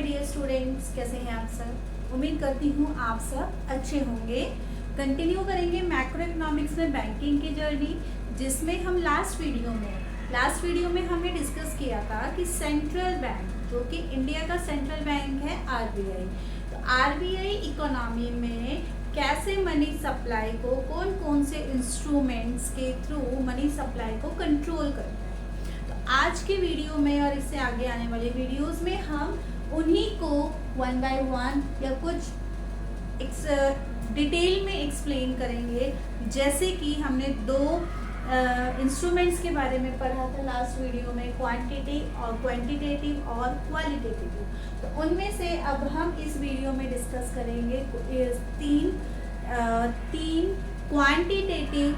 Dear students, कैसे हैं आप सब। उम्मीद करती हूँ आप सब अच्छे होंगे। कंटिन्यू करेंगे मैक्रो इकोनॉमिक्स में बैंकिंग की जर्नी, जिसमें हम लास्ट वीडियो में हमने डिस्कस किया था कि सेंट्रल बैंक, जो कि इंडिया का सेंट्रल बैंक है आरबीआई, तो आरबीआई इकोनॉमी में कैसे मनी सप्लाई को, कौन कौन से इंस्ट्रूमेंट्स के थ्रू मनी सप्लाई को कंट्रोल करता है। तो आज के वीडियो में और इससे आगे आने वाले वीडियोस में हम उन्हीं को वन बाय वन या कुछ डिटेल में एक्सप्लेन करेंगे। जैसे कि हमने दो इंस्ट्रूमेंट्स के बारे में पढ़ा था लास्ट वीडियो में, क्वांटिटेटिव और क्वालिटेटिव। तो उनमें से अब हम इस वीडियो में डिस्कस करेंगे तीन क्वांटिटेटिव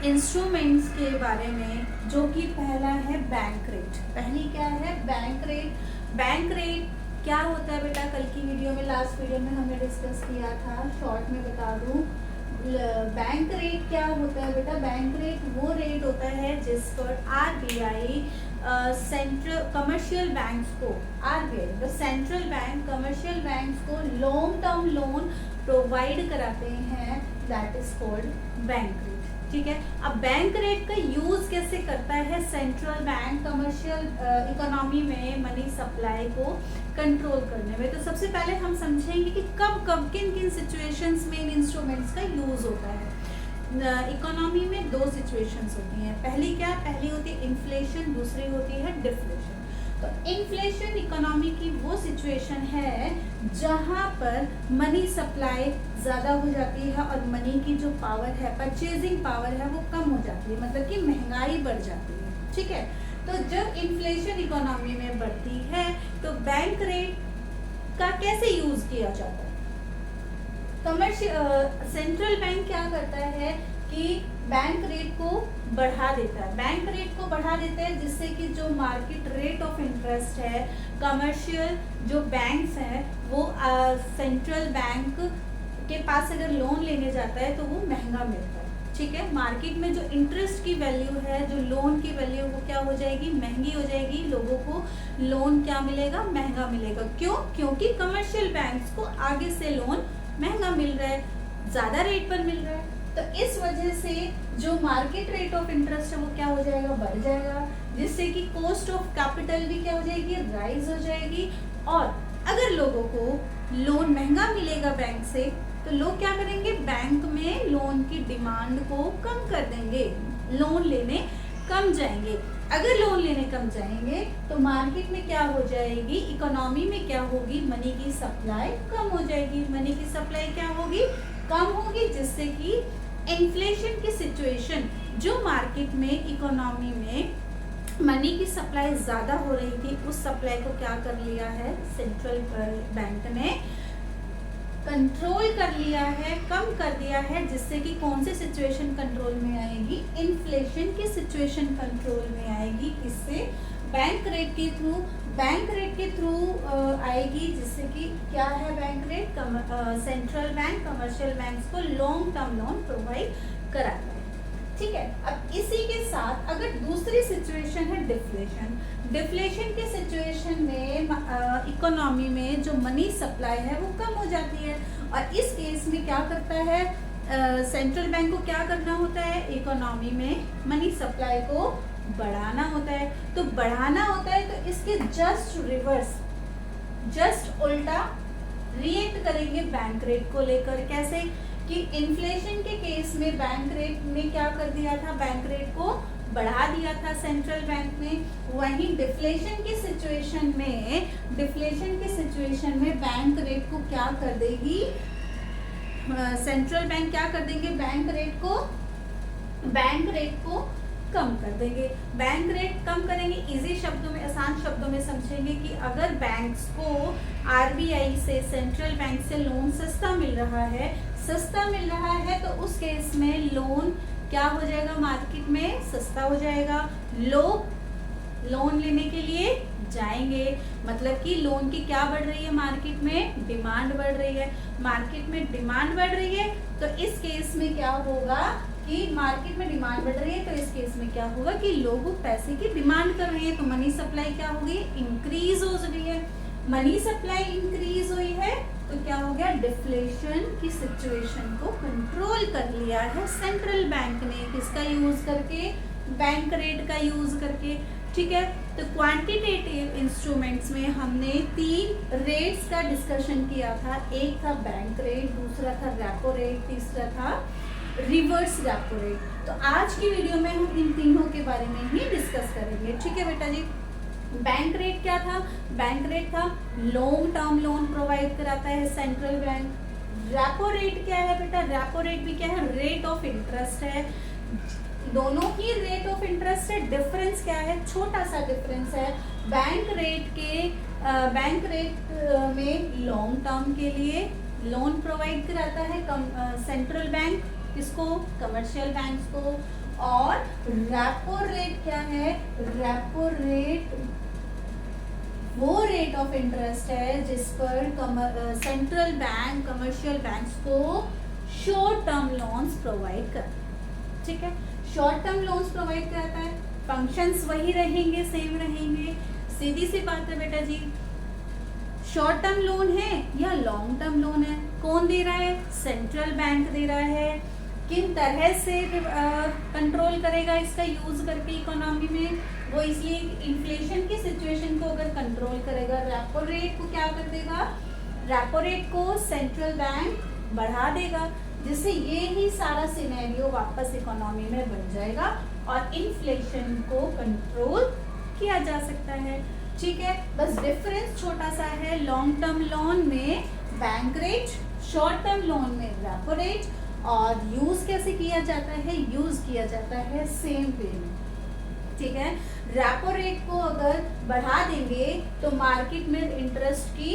इंस्ट्रूमेंट्स के बारे में, जो कि पहला है बैंक रेट। पहली क्या है? बैंक रेट क्या होता है बेटा? कल की वीडियो में, लास्ट वीडियो में हमने डिस्कस किया था। शॉर्ट में बता दूं, बैंक रेट क्या होता है बेटा? बैंक रेट वो रेट होता है जिस पर आरबीआई सेंट्रल कमर्शियल बैंक्स को, RBI the central bank commercial banks को लॉन्ग टर्म लोन प्रोवाइड कराते हैं, that is called bank rate. ठीक है। अब बैंक रेट का यूज कैसे करता है सेंट्रल बैंक कमर्शियल इकोनॉमी में मनी सप्लाई को कंट्रोल करने में? तो सबसे पहले हम समझेंगे कि कब किन सिचुएशंस में इन इंस्ट्रूमेंट्स का यूज होता है। इकोनॉमी में दो सिचुएशंस होती हैं। पहली होती है इन्फ्लेशन, दूसरी होती है डिफ्लेशन। तो इन्फ्लेशन इकोनॉमी की वो सिचुएशन है जहां पर मनी सप्लाई ज़्यादा हो जाती है और मनी की जो पावर है, परचेजिंग पावर है, वो कम हो जाती है, मतलब कि महंगाई बढ़ जाती है। ठीक है। तो जब इन्फ्लेशन इकोनॉमी में बढ़ती है तो बैंक रेट का कैसे यूज किया जाता है? सेंट्रल बैंक क्या करता है कि बैंक रेट को बढ़ा देता है। बैंक रेट को बढ़ा देता है जिससे कि जो मार्केट रेट ऑफ इंटरेस्ट है, कमर्शियल जो बैंक्स हैं वो सेंट्रल बैंक के पास अगर लोन लेने जाता है तो वो महंगा मिलता है। ठीक है। मार्केट में जो इंटरेस्ट की वैल्यू है, जो लोन की वैल्यू, वो क्या हो जाएगी? महंगी हो जाएगी। लोगों को लोन क्या मिलेगा? महंगा मिलेगा। क्यों? क्योंकि कमर्शियल बैंक्स को आगे से लोन महंगा मिल रहा है, ज्यादा रेट पर मिल रहा है। तो इस वजह से जो मार्केट रेट ऑफ इंटरेस्ट है वो क्या हो जाएगा? बढ़ जाएगा, जिससे कि कॉस्ट ऑफ कैपिटल भी क्या हो जाएगी? राइज हो जाएगी। और अगर लोगों को लोन महंगा मिलेगा बैंक से, तो लोग क्या करेंगे? बैंक में लोन की डिमांड को कम कर देंगे, लोन लेने कम जाएंगे। अगर लोन लेने कम जाएंगे तो मार्केट में क्या हो जाएगी? इकोनॉमी में क्या होगी? मनी की सप्लाई कम हो जाएगी। मनी की सप्लाई क्या होगी? कम होगी, जिससे कि इन्फ्लेशन की सिचुएशन, जो मार्केट में इकोनॉमी में मनी की सप्लाई ज्यादा हो रही थी, उस सप्लाई को क्या कर लिया है? सेंट्रल बैंक ने कंट्रोल कर लिया है, कम कर दिया है, जिससे कि कौन सी सिचुएशन कंट्रोल में आएगी? इन्फ्लेशन की सिचुएशन कंट्रोल में आएगी। इससे बैंक रेट के थ्रू आएगी, जिससे कि क्या है? Bank rate central bank commercial banks को लॉन्ग टर्म लोन प्रोवाइड कराता है। ठीक है। अब इसी के साथ अगर दूसरी सिचुएशन है डिफ्लेशन के सिचुएशन में इकोनॉमी में जो मनी सप्लाई है वो कम हो जाती है, और इस केस में क्या करता है सेंट्रल बैंक को? क्या करना होता है? इकोनॉमी में मनी सप्लाई को बढ़ाना होता है। तो बढ़ाना होता है तो इसके जस्ट रिवर्स, जस्ट उल्टा रिएक्ट करेंगे बैंक रेट को लेकर। कैसे? कि इन्फ्लेशन के केस में बैंक रेट ने क्या कर दिया था? बैंक रेट को बढ़ा दिया था सेंट्रल बैंक ने। वहीं डिफ्लेशन की सिचुएशन में बैंक रेट को क्या कर देगी? सेंट्रल बैंक क्या कर देंगे? बैंक रेट को कम कर देंगे। बैंक रेट कम करेंगे। इजी शब्दों में, आसान शब्दों में समझेंगे कि अगर बैंक्स को आरबीआई से, सेंट्रल बैंक से लोन सस्ता मिल रहा है तो उस केस में लोन क्या हो जाएगा? मार्केट में सस्ता हो जाएगा। लोग लोन लेने के लिए जाएंगे, मतलब कि लोन की क्या बढ़ रही है? मार्केट में डिमांड बढ़ रही है। मार्केट में डिमांड बढ़ रही है तो इस केस में क्या होगा कि मार्केट में डिमांड बढ़ रही है, तो इस केस में क्या होगा कि लोग पैसे की डिमांड कर रहे हैं, तो मनी सप्लाई क्या होगी? इंक्रीज हो रही है। मनी सप्लाई इंक्रीज हुई है तो क्या हो गया, डिफ्लेशन की सिचुएशन को कंट्रोल कर लिया है सेंट्रल बैंक ने, किसका यूज करके, बैंक रेट का यूज करके। ठीक है, तो क्वांटिटेटिव इंस्ट्रूमेंट्स में हमने 3 रेट्स का डिस्कशन किया था। एक था बैंक रेट, दूसरा था रेपो रेट, तीसरा था रिवर्स रेपो रेट। तो आज की वीडियो में हम इन तीनों के बारे में ही डिस्कस करेंगे। ठीक है बेटा जी, बैंक रेट क्या था, बैंक रेट था लॉन्ग टर्म लोन प्रोवाइड कराता है सेंट्रल बैंक। रेपो रेट क्या है बेटा, रेपो रेट भी क्या है, रेट ऑफ इंटरेस्ट है। दोनों ही रेट ऑफ इंटरेस्ट है, डिफरेंस क्या है, छोटा सा डिफरेंस है। बैंक रेट में लॉन्ग टर्म के लिए लोन प्रोवाइड कराता है सेंट्रल बैंक, किसको, कमर्शियल बैंक्स को। और रेपो रेट क्या है, रेपो रेट वो रेट ऑफ इंटरेस्ट है जिस पर सेंट्रल बैंक कमर्शियल बैंक्स को शॉर्ट टर्म लोन्स प्रोवाइड करता है। ठीक है, शॉर्ट टर्म लोन्स प्रोवाइड करता है, फंक्शंस वही रहेंगे, सेम रहेंगे। सीधी सी बात है बेटा जी, शॉर्ट टर्म लोन है या लॉन्ग टर्म लोन है, कौन दे रहा है, सेंट्रल बैंक दे रहा है। किन तरह से कंट्रोल करेगा इसका यूज करके इकोनॉमी में, वो इसलिए इन्फ्लेशन की सिचुएशन को अगर कंट्रोल करेगा, रेपो रेट को क्या कर देगा, रेपो रेट को सेंट्रल बैंक बढ़ा देगा, जिससे ये ही सारा सिनेरियो वापस इकोनॉमी में बन जाएगा और इन्फ्लेशन को कंट्रोल किया जा सकता है। ठीक है, बस डिफरेंस छोटा सा है, लॉन्ग टर्म लोन में bank rate, short term loan में रेपो रेट। और यूज कैसे किया जाता है, यूज किया जाता है सेम वे में। ठीक है, रेपो रेट को अगर बढ़ा देंगे तो मार्केट में इंटरेस्ट की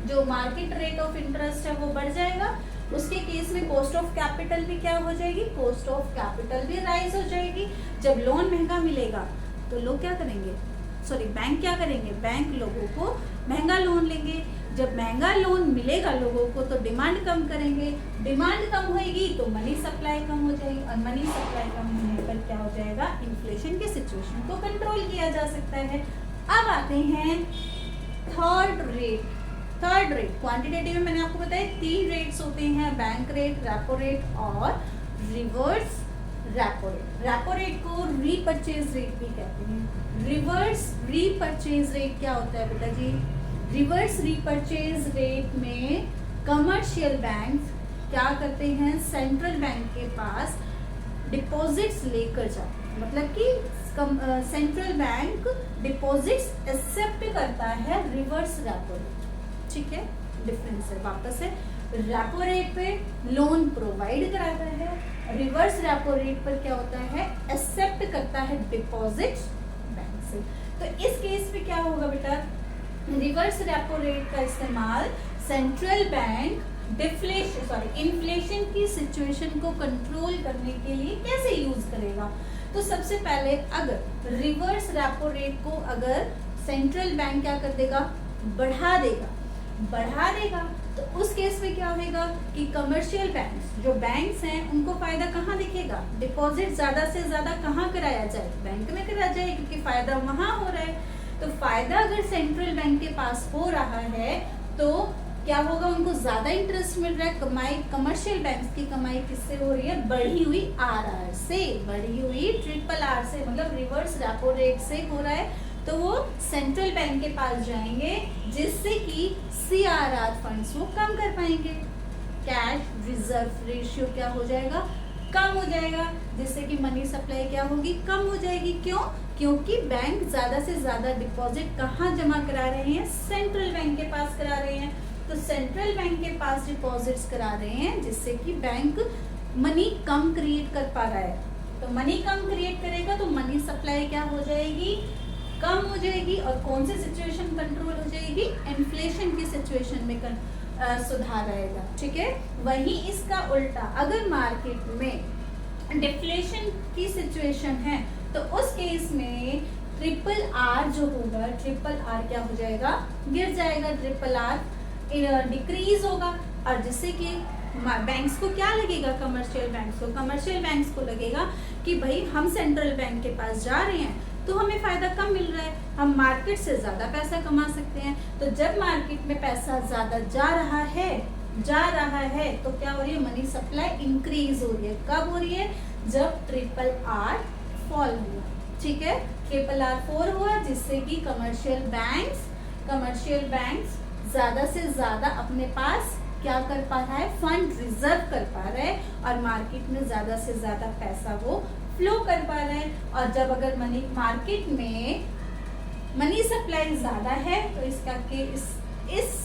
जो मार्केट रेट ऑफ इंटरेस्ट है वो बढ़ जाएगा। उसके केस में कॉस्ट ऑफ कैपिटल भी क्या हो जाएगी, कॉस्ट ऑफ कैपिटल भी राइज हो जाएगी। जब लोन महंगा मिलेगा तो लोग क्या करेंगे, सॉरी बैंक क्या करेंगे, बैंक लोगों को महंगा लोन लेंगे। जब महंगा लोन मिलेगा लोगों को तो डिमांड कम करेंगे, डिमांड कम होगी तो मनी सप्लाई कम हो जाएगी, और मनी सप्लाई कम होने पर क्या हो जाएगा, इन्फ्लेशन के सिचुएशन को कंट्रोल किया जा सकता है। अब आते हैं third rate. Third rate quantitative में मैंने आपको बताया 3 रेट्स होते हैं, बैंक रेट, रेपो रेट और reverse repo rate. Repo rate को रीपरचेज रेट भी कहते हैं। रिवर्स रीपरचेज रेट क्या होता है बेटा जी, रिवर्स रीपरचेज रेट में कमर्शियल बैंक क्या करते हैं, सेंट्रल बैंक के पास डिपॉजिट्स लेकर जाते हैं, मतलब कि सेंट्रल बैंक डिपॉजिट्स एक्सेप्ट करता है रिवर्स रेपो रेट। ठीक है, डिफरेंस है, वापस है, रेपो रेट पे लोन प्रोवाइड कराता है, रिवर्स रेपो रेट पर क्या होता है, एक्सेप्ट करता है डिपॉजिट्स बैंक से। तो इस केस में क्या होगा बेटा, रिवर्स रेपो रेट का इस्तेमाल सेंट्रल बैंक इन्फ्लेशन की सिचुएशन को कंट्रोल करने के लिए कैसे यूज करेगा। तो सबसे पहले अगर रिवर्स रेपो रेट को अगर सेंट्रल बैंक क्या कर देगा, बढ़ा देगा तो उस केस में क्या होगा कि कमर्शियल बैंक्स, जो बैंक्स हैं, उनको फायदा कहाँ दिखेगा, डिपॉजिट ज्यादा से ज्यादा कहाँ कराया जाए, बैंक में कराया जाए, क्योंकि फायदा वहां हो रहा है। तो फायदा अगर सेंट्रल बैंक के पास हो रहा है तो क्या होगा, उनको ज्यादा इंटरेस्ट मिल रहा है, कमाई कमर्शियल बैंक्स की कमाई किससे हो रही है, बढ़ी हुई आरआर से, बढ़ी हुई ट्रिपल आर से, मतलब रिवर्स रेपो रेट से हो रहा है। तो वो सेंट्रल बैंक के पास जाएंगे जिससे कि सीआरआर फंड्स वो कम कर पाएंगे, कैश रिजर्व रेशियो क्या हो जाएगा, कम हो जाएगा, जिससे कि मनी सप्लाई क्या होगी, कम हो जाएगी। क्यों, क्योंकि बैंक ज्यादा से ज्यादा डिपॉजिट कहाँ जमा करा रहे हैं, सेंट्रल बैंक के पास करा रहे हैं। तो सेंट्रल बैंक के पास डिपॉजिट्स करा रहे हैं जिससे कि बैंक मनी कम क्रिएट कर पा रहा है। तो मनी कम क्रिएट करेगा तो मनी सप्लाई क्या हो जाएगी, कम हो जाएगी। और कौन सी सिचुएशन कंट्रोल हो जाएगी, इन्फ्लेशन की सिचुएशन में सुधार आएगा। ठीक है, वही इसका उल्टा अगर मार्केट में डिफ्लेशन की सिचुएशन है तो उस केस में ट्रिपल आर जो होगा, ट्रिपल आर क्या हो जाएगा, गिर जाएगा, ट्रिपल आर डिक्रीज होगा। और जिससे कि बैंक्स को क्या लगेगा, कमर्शियल बैंक्स को लगेगा कि भाई हम सेंट्रल बैंक के पास जा रहे हैं तो हमें फायदा कम मिल रहा है, हम मार्केट से ज्यादा पैसा कमा सकते हैं। तो जब मार्केट में पैसा ज्यादा जा रहा है तो क्या हो रही है, मनी सप्लाई इंक्रीज हो रही है। कब हो रही है, जब RRR फॉल हुआ, ठीक है, RRR 4 हुआ, जिससे कि कमर्शियल बैंक्स ज्यादा से ज्यादा अपने पास क्या कर पा रहा है, फंड रिजर्व कर पा रहा है और मार्केट में ज्यादा से ज्यादा पैसा वो फ्लो कर पा रहा है। और जब अगर मार्केट में मनी सप्लाई ज्यादा है तो इसका के इस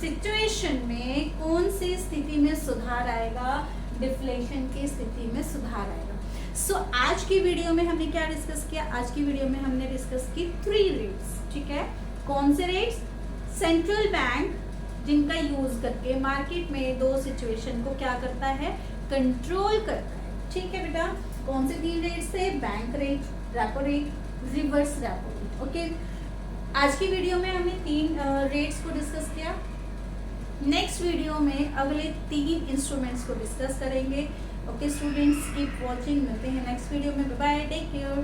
सिचुएशन में कौन सी स्थिति में सुधार आएगा, डिफ्लेशन की स्थिति में सुधार आएगा। सो आज की वीडियो में हमने क्या डिस्कस किया, आज की वीडियो में हमने डिस्कस की 3 रेट्स, ठीक है। कौन से रेट्स, सेंट्रल बैंक जिनका यूज करके मार्केट में 2 सिचुएशन को क्या करता है, कंट्रोल करता है, ठीक है बेटा। कौन से 3 रेट्स थे, bank rate, repo rate, reverse repo rate, okay. आज की वीडियो में हमने 3 रेट्स को डिस्कस किया। नेक्स्ट वीडियो में अगले 3 इंस्ट्रूमेंट्स को डिस्कस करेंगे। ओके स्टूडेंट्स, कीप वॉचिंग, मिलते हैं नेक्स्ट वीडियो में। Bye bye, take care.